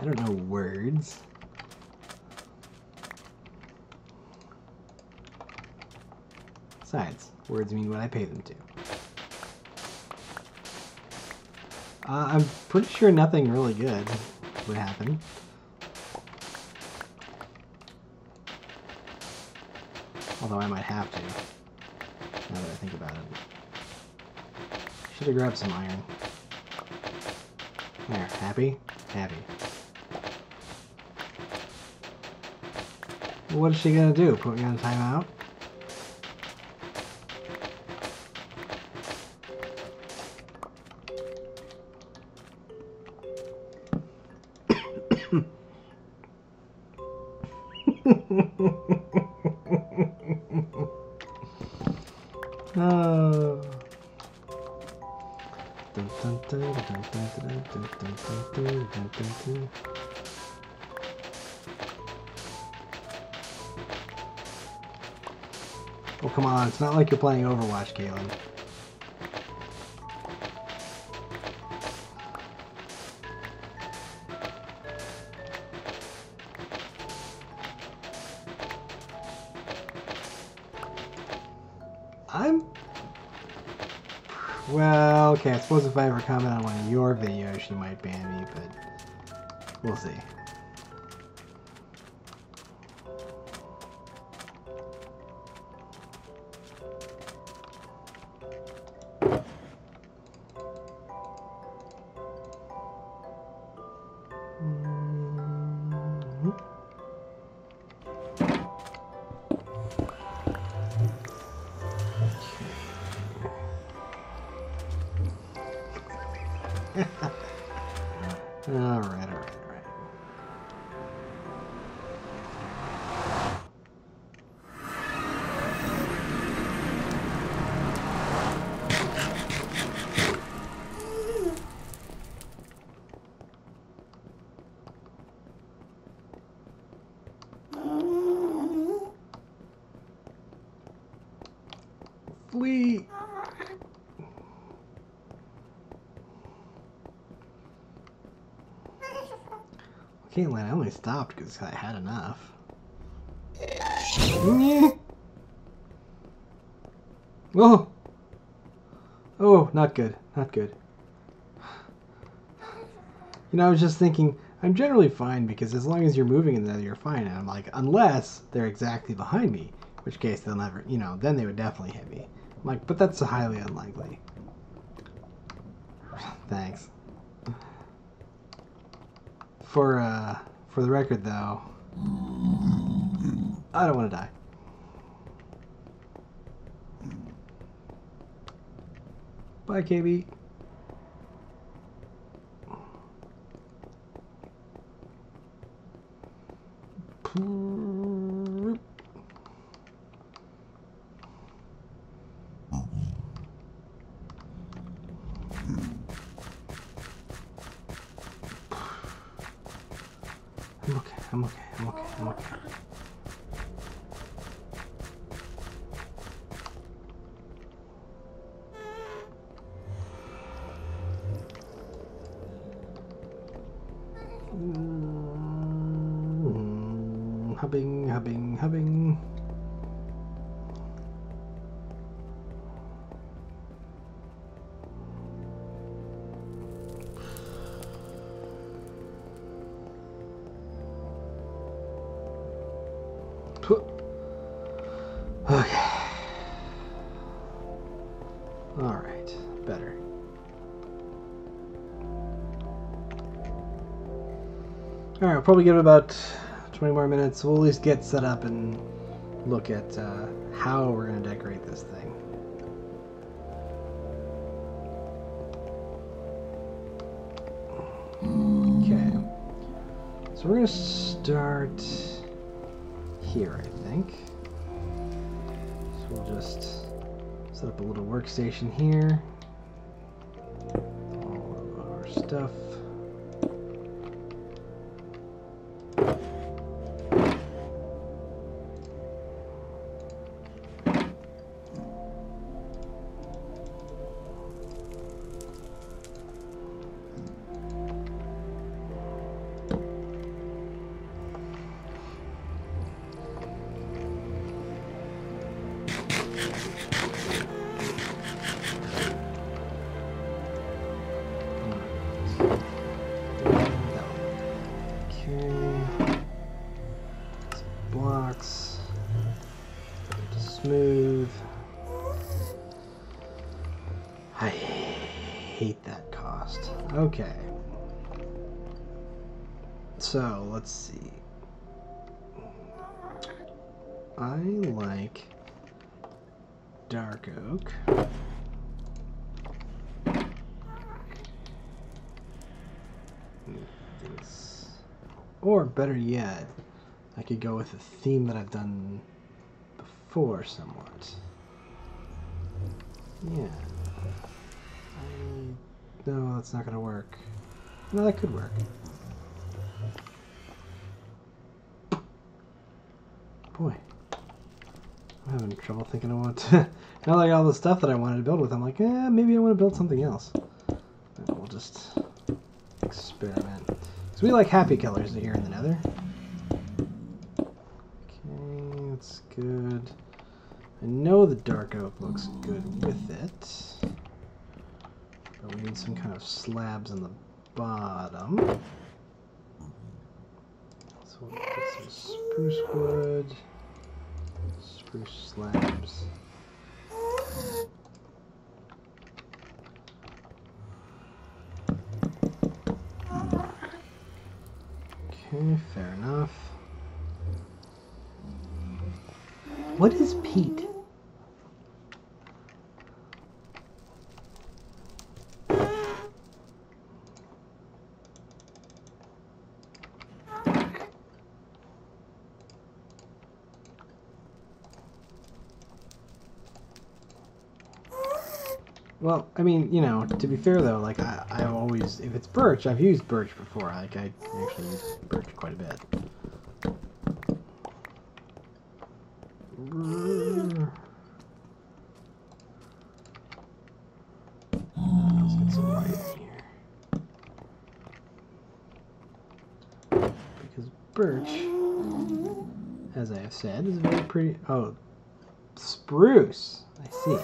I don't know words. Besides, words mean what I pay them to. I'm pretty sure nothing really good would happen. Although I might have to, now that I think about it. Should have grabbed some iron. There, happy? Happy. What is she gonna do? Put me on timeout? Oh. Oh, come on. It's not like you're playing Overwatch, Kaylin. Well, okay, I suppose if I ever comment on one of your videos, she might ban me, but we'll see. All right. Flee! Caitlin, I only stopped because I had enough. Oh! Oh, not good. Not good. You know, I was just thinking, I'm generally fine because as long as you're moving in there, you're fine. And I'm like, unless they're exactly behind me, in which case they'll never, you know, then they would definitely hit me. I'm like, but that's highly unlikely. Thanks. For the record, though, I don't want to die. Bye, KB. I'm okay. Hubbing. Okay. Alright, better. Alright, we'll probably give it about 20 more minutes. We'll at least get set up and look at how we're going to decorate this thing. Okay. So we're going to start here, I think. So we'll just set up a little workstation here. All of our stuff. smooth. I hate that cost. Okay. So, let's see. I like dark oak. This. Or better yet, I could go with a theme that I've done before somewhat. Yeah. No, that's not gonna work. No, that could work. Boy, I'm having trouble thinking I want to. Now like all the stuff that I wanted to build with, I'm like, maybe I want to build something else. And we'll just experiment. Because we like happy colors here in the Nether. Okay, that's good. I know the dark oak looks good with it. But we need some kind of slabs on the bottom. So we'll get some spruce wood, spruce slabs. Okay, fair enough. What is peat? Well, I mean, you know, to be fair though, like I've always, if it's birch, I've used birch before. Like I actually use birch quite a bit. Let's get some light in here. Because birch, as I have said, is very pretty. Oh, spruce. I see.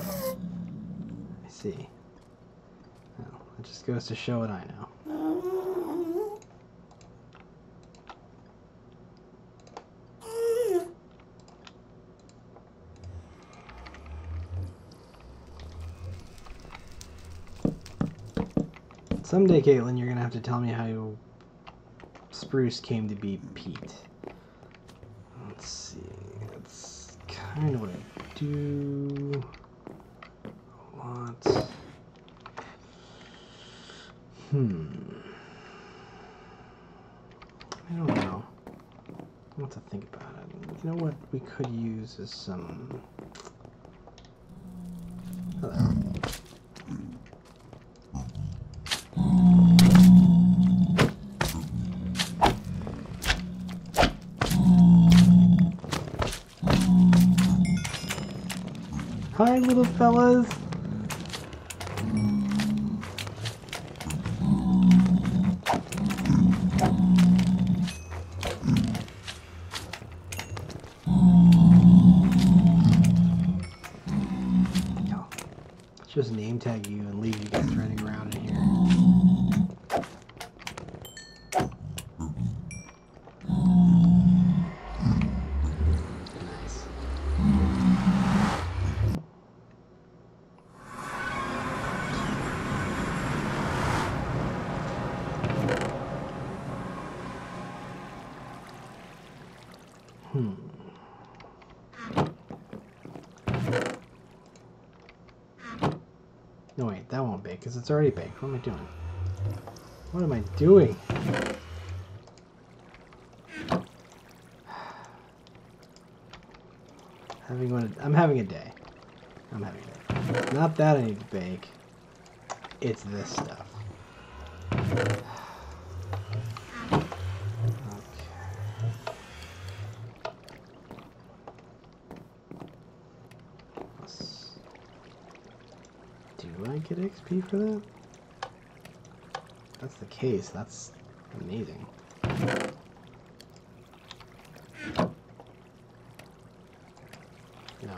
See. Well, it just goes to show what I know. Someday, Caitlin, you're gonna have to tell me how spruce came to be peat. Let's see. That's kind of what I do. What? I don't know. I want to think about it. You know what we could use is some... Hello. Hi, little fellas. Just name tag you and leave you guys running around in here. Nice. No, wait, that won't bake because it's already baked. What am I doing? What am I doing? I'm having a day. I'm having a day. Not that I need to bake. It's this stuff. Do I get XP for that? If that's the case, that's amazing. No.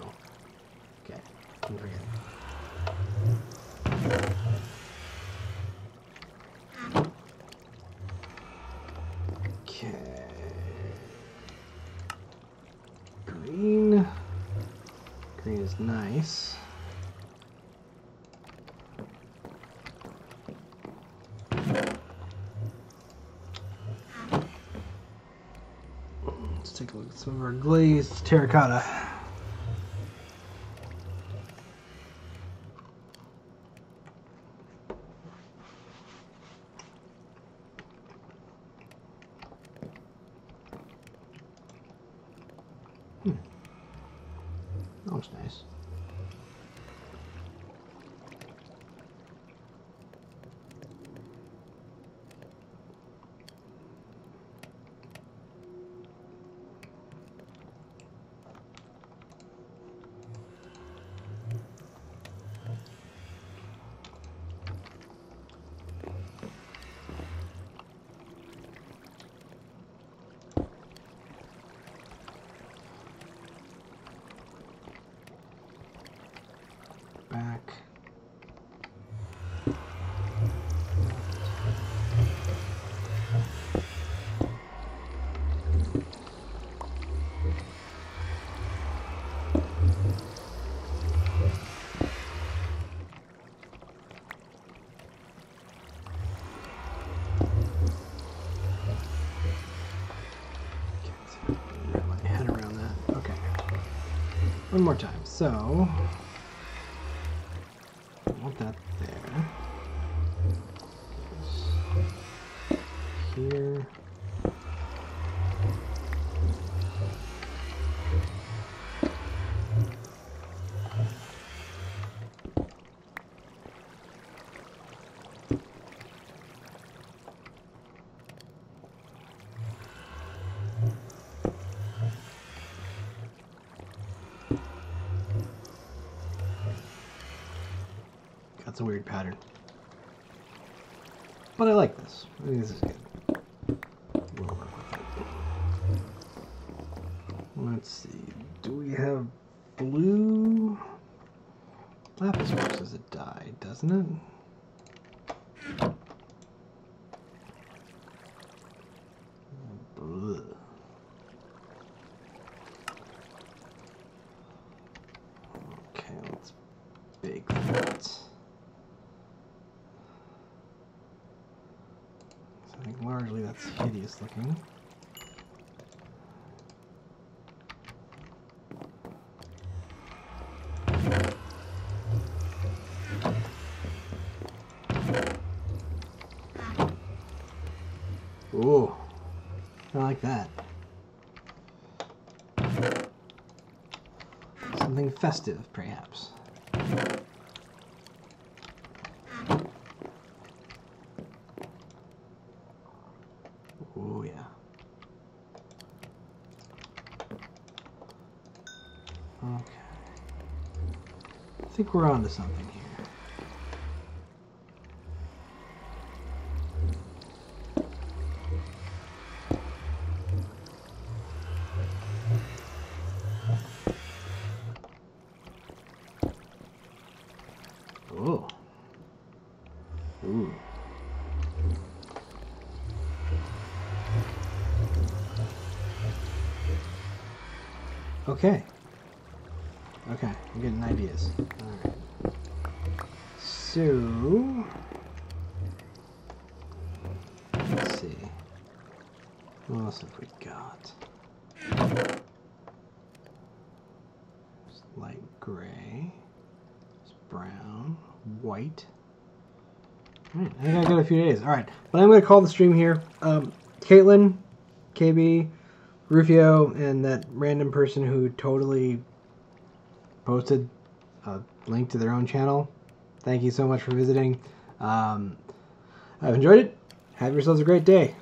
Okay. I'm forgetting. Okay. Green. Green is nice. Let's take a look at some of our glazed terracotta. That looks nice. Back. Wrap my head around that. Okay. One more time. So I want that there. Here. That's a weird pattern. But I like this. I think this is good. We'll work with it. Let's see. Do we have blue? Lapis works as a dye, doesn't it? Blue. Okay, let's bake that. I think largely that's hideous looking. Ooh, I like that. Something festive, perhaps. Oh, yeah. Okay. I think we're on to something here. Oh. Ooh. Okay. Okay, I'm getting ideas. Alright. So, let's see. What else have we got? It's light gray. It's brown. White. Alright, I think I got a few days. Alright, but I'm going to call the stream here. Caitlin, KB, Rufio, and that random person who totally posted a link to their own channel. Thank you so much for visiting. I've enjoyed it. Have yourselves a great day.